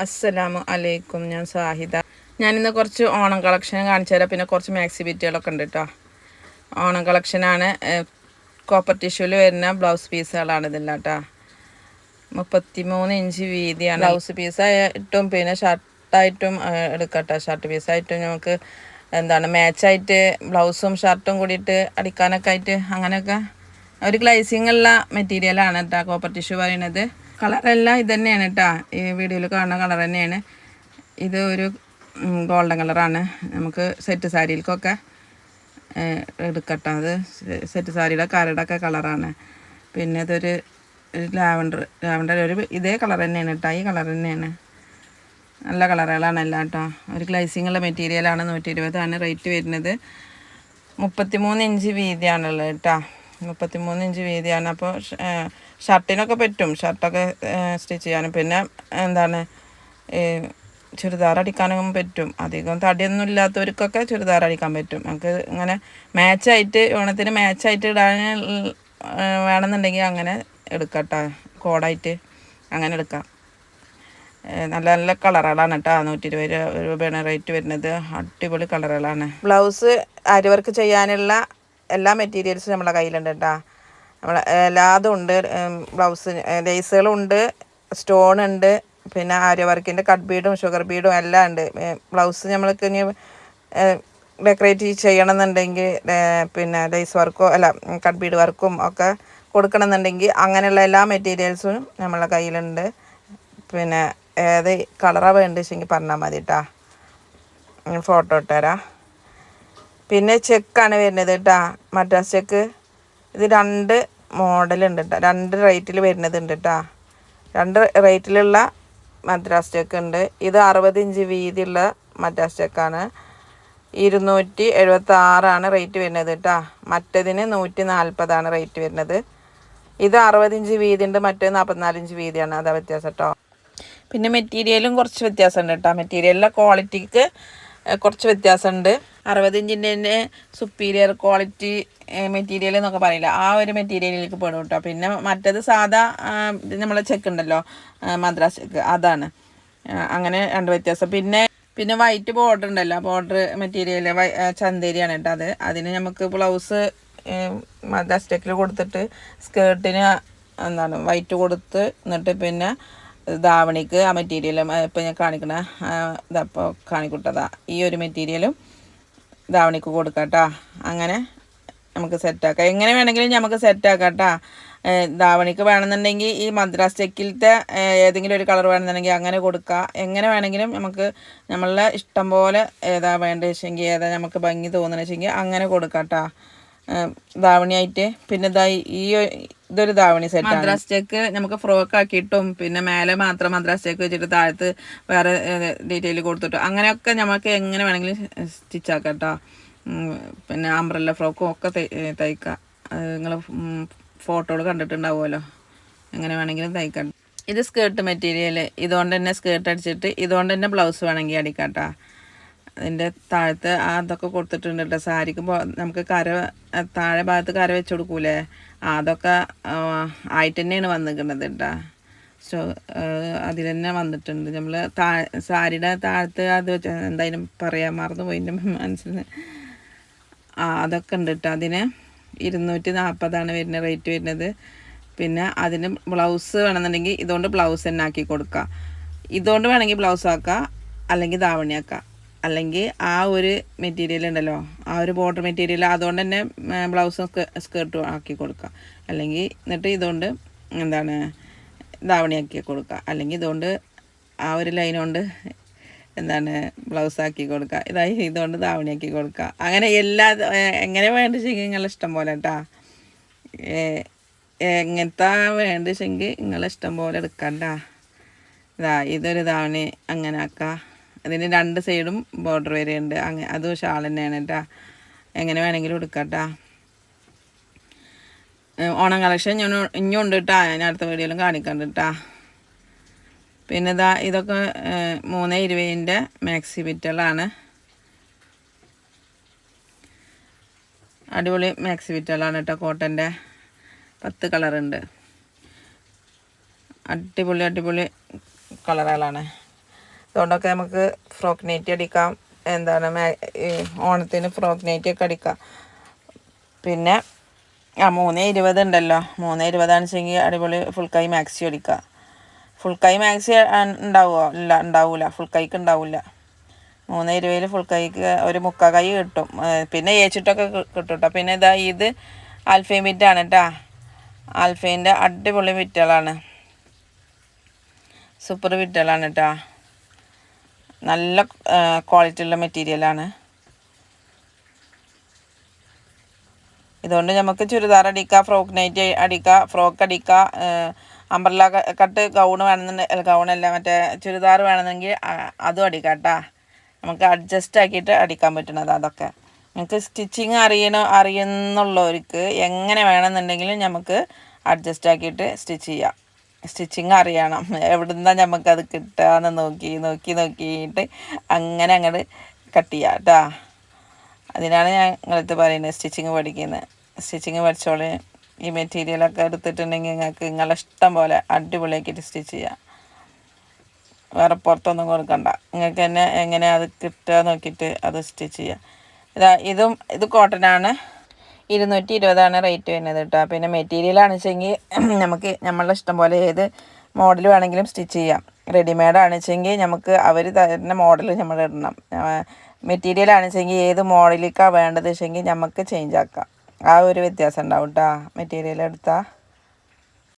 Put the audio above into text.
അസ്സലാമു അലൈക്കും. ഞാൻ സാഹിദ. ഞാനിന്ന് കുറച്ച് ഓണം കളക്ഷൻ കാണിച്ചു തരാം. പിന്നെ കുറച്ച് മാക്സി ബിറ്റുകളൊക്കെ ഉണ്ട് കേട്ടോ. ഓണം കളക്ഷനാണ്. കോപ്പർ ടിഷ്യൂവിൽ വരുന്ന ബ്ലൗസ് പീസുകളാണ് ഇതെല്ലാം കേട്ടോ. 33 ഇഞ്ച് വീതിയാണ്. ബ്ലൗസ് പീസായിട്ടും പിന്നെ ഷർട്ടായിട്ടും എടുക്കട്ടോ. ഷർട്ട് പീസായിട്ടും നമുക്ക് മാച്ചായിട്ട് ബ്ലൗസും ഷർട്ടും കൂടിയിട്ട് അടിക്കാനൊക്കെ ആയിട്ട് അങ്ങനെയൊക്കെ ഒരു ഗ്ലൈസിങ് ഉള്ള മെറ്റീരിയലാണ് കേട്ടോ കോപ്പർ ടിഷ്യൂ പറയുന്നത്. കളറെല്ലാം ഇത് തന്നെയാണ് കേട്ടോ. ഈ വീഡിയോയിൽ കാണുന്ന കളർ തന്നെയാണ്. ഇത് ഒരു ഗോൾഡൻ കളറാണ്. നമുക്ക് സെറ്റ് സാരിയിലേക്കൊക്കെ എടുക്കട്ടോ. അത് സെറ്റ് സാരിയുടെ കരടൊക്കെ കളറാണ്. പിന്നെ ഇതൊരു ലാവൻഡർ ഒരു ഇതേ കളർ തന്നെയാണ് കേട്ടോ. ഈ കളർ തന്നെയാണ്. നല്ല കളറുകളാണ് എല്ലാം കേട്ടോ. ഒരു ഗ്ലൈസിങ് ഉള്ള മെറ്റീരിയലാണ്. 120 റേറ്റ് വരുന്നത്. 33 ഇഞ്ച് വീതിയാണുള്ളത് കേട്ടോ. 33 ഇഞ്ച് വീതിയാണ്. അപ്പോൾ ഷർട്ടിനൊക്കെ പറ്റും. ഷർട്ടൊക്കെ സ്റ്റിച്ച് ചെയ്യാനും പിന്നെ ചുരിദാർ അടിക്കാനും പറ്റും. അധികം തടിയൊന്നും ഇല്ലാത്തവർക്കൊക്കെ ചുരിദാർ അടിക്കാൻ പറ്റും. നമുക്ക് ഇങ്ങനെ മാച്ചായിട്ട് ഓണത്തിന് മാച്ചായിട്ട് ഇടാൻ വേണമെന്നുണ്ടെങ്കിൽ അങ്ങനെ എടുക്കാം കേട്ടോ. കോഡായിട്ട് അങ്ങനെ എടുക്കാം. നല്ല നല്ല കളറുകളാണ് കേട്ടോ. 120 രൂപയാണ് റേറ്റ് വരുന്നത്. അടിപൊളി കളറുകളാണ്. ബ്ലൗസ് അരി വർക്ക് ചെയ്യാനുള്ള എല്ലാ മെറ്റീരിയൽസും നമ്മളെ കയ്യിലുണ്ട് കേട്ടോ. എല്ലാതും ഉണ്ട്. ബ്ലൗസ് ലേസുകളും ഉണ്ട്, സ്റ്റോൺ ഉണ്ട്, പിന്നെ ആര്യ വർക്കിൻ്റെ കട്ട് ബീഡും ഷുഗർ ബീഡും എല്ലാം ഉണ്ട്. ബ്ലൗസ് നമ്മൾക്ക് ഇനി ഡെക്കറേറ്റ് ചെയ്യണമെന്നുണ്ടെങ്കിൽ പിന്നെ ലേസ് വർക്കോ കട്ട് ബീഡ് വർക്കും ഒക്കെ കൊടുക്കണമെന്നുണ്ടെങ്കിൽ അങ്ങനെയുള്ള എല്ലാ മെറ്റീരിയൽസും നമ്മളെ കയ്യിലുണ്ട്. പിന്നെ ഏത് കളറാണ് വേണ്ടതെങ്കിൽ പറഞ്ഞാൽ മതി കേട്ടോ. ഫോട്ടോ ഇട്ടുതരാം. പിന്നെ ചെക്കാണ് വരുന്നത് കേട്ടോ. മദ്രാസ് ചെക്ക്. ഇത് 2 മോഡലുണ്ട് കേട്ടോ. 2 റേറ്റിൽ വരുന്നതുണ്ട് കേട്ടോ. 2 റേറ്റിലുള്ള മദ്രാസ് ചെക്ക് ഉണ്ട്. ഇത് 60 ഇഞ്ച് വീതിയുള്ള മദ്രാസ് ചെക്കാണ്. 276 റേറ്റ് വരുന്നത് കേട്ടോ. മറ്റേതിന് 140 റേറ്റ് വരുന്നത്. ഇത് 60 ഇഞ്ച് വീതി ഉണ്ട്, മറ്റേ 44 ഇഞ്ച് വീതിയാണ്. അതാ വ്യത്യാസം കേട്ടോ. പിന്നെ മെറ്റീരിയലും കുറച്ച് വ്യത്യാസമുണ്ട് കേട്ടോ. മെറ്റീരിയലിലെ ക്വാളിറ്റിക്ക് കുറച്ച് വ്യത്യാസമുണ്ട്. 60 ഇഞ്ചിൻ്റെ തന്നെ സുപ്പീരിയർ ക്വാളിറ്റി മെറ്റീരിയൽ എന്നൊക്കെ പറയില്ല, ആ ഒരു മെറ്റീരിയലിലേക്ക് പെടും കേട്ടോ. പിന്നെ മറ്റേത് സാധാ നമ്മളെ ചെക്ക് ഉണ്ടല്ലോ, മദ്രാസ് ചെക്ക്, അതാണ്. അങ്ങനെ 2 വ്യത്യാസം. പിന്നെ വൈറ്റ് ബോർഡർ ഉണ്ടല്ലോ, ബോർഡർ മെറ്റീരിയൽ ചന്തേരിയാണ് കേട്ടോ. അതിന് നമുക്ക് ബ്ലൗസ് മദ്രാസ് ചെക്കിൽ കൊടുത്തിട്ട് സ്കേർട്ടിന് വൈറ്റ് കൊടുത്ത് എന്നിട്ട് പിന്നെ ധാവണിക്ക് ആ മെറ്റീരിയലും ഇപ്പോൾ ഞാൻ കാണിക്കണ ഇതപ്പോൾ കാണിക്കൂട്ടതാ. ഈ ഒരു മെറ്റീരിയലും ധാവണിക്ക് കൊടുക്കാം കേട്ടോ. അങ്ങനെ നമുക്ക് സെറ്റാക്കാം. എങ്ങനെ വേണമെങ്കിലും നമുക്ക് സെറ്റാക്കാം കേട്ടോ. ധാവണിക്ക് വേണമെന്നുണ്ടെങ്കിൽ ഈ മദ്രാസ് ചെക്കിലത്തെ ഏതെങ്കിലും ഒരു കളർ വേണമെന്നുണ്ടെങ്കിൽ അങ്ങനെ കൊടുക്കാം. എങ്ങനെ വേണമെങ്കിലും നമുക്ക് നമ്മളുടെ ഇഷ്ടം പോലെ ഏതാ വേണ്ടതെങ്കിൽ ഏതാ നമുക്ക് ഭംഗി തോന്നണമെങ്കിൽ അങ്ങനെ കൊടുക്കാം കേട്ടോ. ധാവണിയായിട്ട്. പിന്നെ ഇതൊരു ധാവണി സെറ്റ്. മദ്രാസ് ചെക്ക് നമുക്ക് ഫ്രോക്ക് ആക്കിയിട്ടും പിന്നെ മേലെ മാത്രം മദ്രാസ് ചെക്ക് വെച്ചിട്ട് താഴത്ത് വേറെ ഡീറ്റെയിൽ കൊടുത്തിട്ടും അങ്ങനെയൊക്കെ നമുക്ക് എങ്ങനെ വേണമെങ്കിലും സ്റ്റിച്ചാക്കാം കേട്ടോ. പിന്നെ അംബ്രല്ല ഫ്രോക്കും ഒക്കെ തയ്ക്കാം. നിങ്ങൾ ഫോട്ടോകൾ കണ്ടിട്ടുണ്ടാവുമല്ലോ. എങ്ങനെ വേണമെങ്കിലും തയ്ക്കാം. ഇത് സ്കേർട്ട് മെറ്റീരിയൽ. ഇതുകൊണ്ട് തന്നെ സ്കേർട്ട് അടിച്ചിട്ട് ഇതുകൊണ്ട് തന്നെ ബ്ലൗസ് വേണമെങ്കിൽ അടിക്കാം കേട്ടോ. അതിൻ്റെ താഴത്ത് അതൊക്കെ കൊടുത്തിട്ടുണ്ട് കേട്ടോ. സാരിക്ക് നമുക്ക് താഴെ ഭാഗത്ത് കര വെച്ച് കൊടുക്കൂലേ, അതൊക്കെ ആയിട്ട് തന്നെയാണ് വന്നിരിക്കുന്നത് കേട്ടോ. അതിൽ തന്നെ വന്നിട്ടുണ്ട്. നമ്മൾ സാരിയുടെ താഴത്ത് അത് വെച്ച് എന്തായാലും പറയാൻ മറന്നുപോയി എൻ്റെ മനസ്സിൽ. അതൊക്കെ ഉണ്ട് കേട്ടോ. അതിന് 240 വരുന്ന റേറ്റ് വരുന്നത്. പിന്നെ അതിന് ബ്ലൗസ് വേണമെന്നുണ്ടെങ്കിൽ ഇതുകൊണ്ട് ബ്ലൗസ് തന്നെ ആക്കി കൊടുക്കുക. ഇതുകൊണ്ട് വേണമെങ്കിൽ ബ്ലൗസ് ആക്കാം, അല്ലെങ്കിൽ ധാവണിയാക്കാം, അല്ലെങ്കിൽ ആ ഒരു മെറ്റീരിയൽ ഉണ്ടല്ലോ, ആ ഒരു ബോർഡർ മെറ്റീരിയൽ, അതുകൊണ്ട് തന്നെ ബ്ലൗസും സ്കേർട്ടും ആക്കി കൊടുക്കുക. അല്ലെങ്കിൽ എന്നിട്ട് ഇതുകൊണ്ട് ധാവണിയാക്കി കൊടുക്കുക. അല്ലെങ്കിൽ ഇതുകൊണ്ട് ആ ഒരു ലൈൻ കൊണ്ട് ബ്ലൗസ് ആക്കി കൊടുക്കുക. ഇതുകൊണ്ട് ധാവണിയാക്കി കൊടുക്കുക. അങ്ങനെ എങ്ങനെ വേണ്ടിച്ചെങ്കിൽ നിങ്ങളെ ഇഷ്ടം പോലെ കേട്ടോ. എങ്ങനത്തെ വേണ്ടിച്ചെങ്കിൽ നിങ്ങളെ ഇഷ്ടം പോലെ എടുക്കണ്ട. ഇതൊരു ധാവണി അങ്ങനെ ആക്കാം. അതിന് 2 സൈഡും ബോർഡർ വരെയുണ്ട്. അതും ഷാൾ തന്നെയാണ് കേട്ടോ. എങ്ങനെ വേണമെങ്കിലും എടുക്കാം കേട്ടോ. ഓണം കളക്ഷൻ ഇനിയും ഉണ്ട് കേട്ടോ. ഞാൻ അടുത്ത വീഡിയോയിലും കാണിക്കണ്ട് കേട്ടോ. പിന്നെ ഇതൊക്കെ 320 മാക്സി ബിറ്റുകളാണ്. അടിപൊളി മാക്സി ബിറ്റുകളാണ് കേട്ടോ. കോട്ടൻ്റെ 10 കളറുണ്ട്. അടിപൊളി കളറുകളാണ്. അതുകൊണ്ടൊക്കെ നമുക്ക് ഫ്രോക്ക് നൈറ്റി അടിക്കാം. എന്താണ് ഓണത്തിന് ഫ്രോക്ക് നൈറ്റി ഒക്കെ അടിക്കാം. പിന്നെ 320 ഉണ്ടല്ലോ, 320 വെച്ചെങ്കിൽ അടിപൊളി ഫുൾ കൈ മാക്സി അടിക്കുക. ഫുൾ കൈ മാക്സി ഉണ്ടാവുമോ? ഇല്ല, ഉണ്ടാവില്ല. ഫുൾ കൈക്ക് ഉണ്ടാവില്ല. 320 ഫുൾ കൈക്ക് ഒരു മുക്കാൽ കൈ കിട്ടും. പിന്നെ ഏച്ചിട്ടൊക്കെ കിട്ടും കേട്ടോ. പിന്നെ ഇത് ആൽഫൈൻ ബിറ്റാണ് കേട്ടോ. ആൽഫൈൻ്റെ അടിപൊളി ബിറ്റുകളാണ്, സൂപ്പർ ബിറ്റുകളാണ് കേട്ടോ. നല്ല ക്വാളിറ്റി ഉള്ള മെറ്റീരിയലാണ്. ഇതുകൊണ്ട് നമുക്ക് ചുരിദാർ അടിക്കുക, ഫ്രോക്ക് നൈറ്റ് അടിക്കുക, ഫ്രോക്ക് അടിക്കുക, അംബ്രല്ല കട്ട് ഗൗൺ വേണമെന്നുണ്ടെങ്കിൽ, ഗൗണല്ല മറ്റേ ചുരിദാർ വേണമെന്നെങ്കിൽ അതും അടിക്കാം കേട്ടോ. നമുക്ക് അഡ്ജസ്റ്റ് ആക്കിയിട്ട് അടിക്കാൻ പറ്റുന്നത് അതൊക്കെ. നമുക്ക് സ്റ്റിച്ചിങ് അറിയുന്നുള്ളവർക്ക് എങ്ങനെ വേണമെന്നുണ്ടെങ്കിലും നമുക്ക് അഡ്ജസ്റ്റ് ആക്കിയിട്ട് സ്റ്റിച്ച് ചെയ്യാം. സ്റ്റിച്ചിങ് അറിയണം, എവിടെ നിന്നാണ് നമുക്കത് കിട്ടുകയെന്ന് നോക്കിയിട്ട് അങ്ങനെ അങ്ങോട്ട് കട്ട് ചെയ്യാം കേട്ടോ. അതിനാണ് ഞാൻ നിങ്ങളടുത്ത് പറയുന്നത് സ്റ്റിച്ചിങ് പഠിക്കുന്നത്. സ്റ്റിച്ചിങ് പഠിച്ചോളെ. ഈ മെറ്റീരിയലൊക്കെ എടുത്തിട്ടുണ്ടെങ്കിൽ നിങ്ങൾക്ക് നിങ്ങളെ ഇഷ്ടം പോലെ അടിപൊളിയാക്കിയിട്ട് സ്റ്റിച്ച് ചെയ്യാം. വേറെ പുറത്തൊന്നും കൊടുക്കണ്ട. നിങ്ങൾക്ക് തന്നെ എങ്ങനെയാണ് അത് കിട്ടുക നോക്കിയിട്ട് അത് സ്റ്റിച്ച് ചെയ്യാം. ഇത് കോട്ടനാണ്. 220 റേറ്റ് വരുന്നത് കേട്ടോ. പിന്നെ മെറ്റീരിയലാണെന്ന് വെച്ചെങ്കിൽ നമുക്ക് നമ്മളുടെ ഇഷ്ടം പോലെ ഏത് മോഡൽ വേണമെങ്കിലും സ്റ്റിച്ച് ചെയ്യാം. റെഡിമെയ്ഡാണെന്ന് വെച്ചെങ്കിൽ നമുക്ക് അവർ തരുന്ന മോഡൽ നമ്മൾ ഇടണം. മെറ്റീരിയലാണെന്ന് വെച്ചെങ്കിൽ ഏത് മോഡലിലേക്കാണ് വേണ്ടത് വെച്ചെങ്കിൽ നമുക്ക് ചേഞ്ച് ആക്കാം. ആ ഒരു വ്യത്യാസം ഉണ്ടാവും കേട്ടോ മെറ്റീരിയൽ എടുത്താൽ.